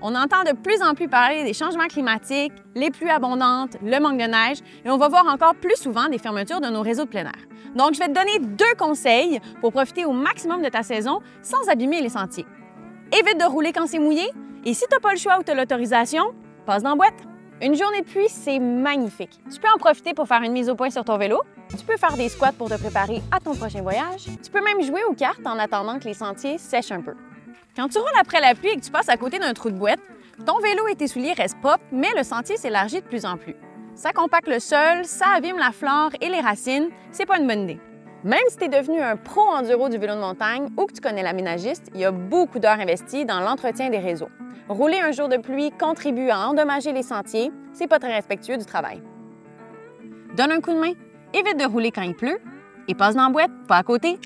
On entend de plus en plus parler des changements climatiques, les pluies abondantes, le manque de neige, et on va voir encore plus souvent des fermetures de nos réseaux de plein air. Donc, je vais te donner 2 conseils pour profiter au maximum de ta saison sans abîmer les sentiers. Évite de rouler quand c'est mouillé, et si tu n'as pas le choix ou tu as l'autorisation, passe dans la boîte. Une journée de pluie, c'est magnifique. Tu peux en profiter pour faire une mise au point sur ton vélo. Tu peux faire des squats pour te préparer à ton prochain voyage. Tu peux même jouer aux cartes en attendant que les sentiers sèchent un peu. Quand tu roules après la pluie et que tu passes à côté d'un trou de boîte, ton vélo et tes souliers restent propres, mais le sentier s'élargit de plus en plus. Ça compacte le sol, ça abîme la flore et les racines, c'est pas une bonne idée. Même si tu es devenu un pro enduro du vélo de montagne ou que tu connais l'aménagiste, il y a beaucoup d'heures investies dans l'entretien des réseaux. Rouler un jour de pluie contribue à endommager les sentiers, c'est pas très respectueux du travail. Donne un coup de main, évite de rouler quand il pleut et passe dans la boîte, pas à côté.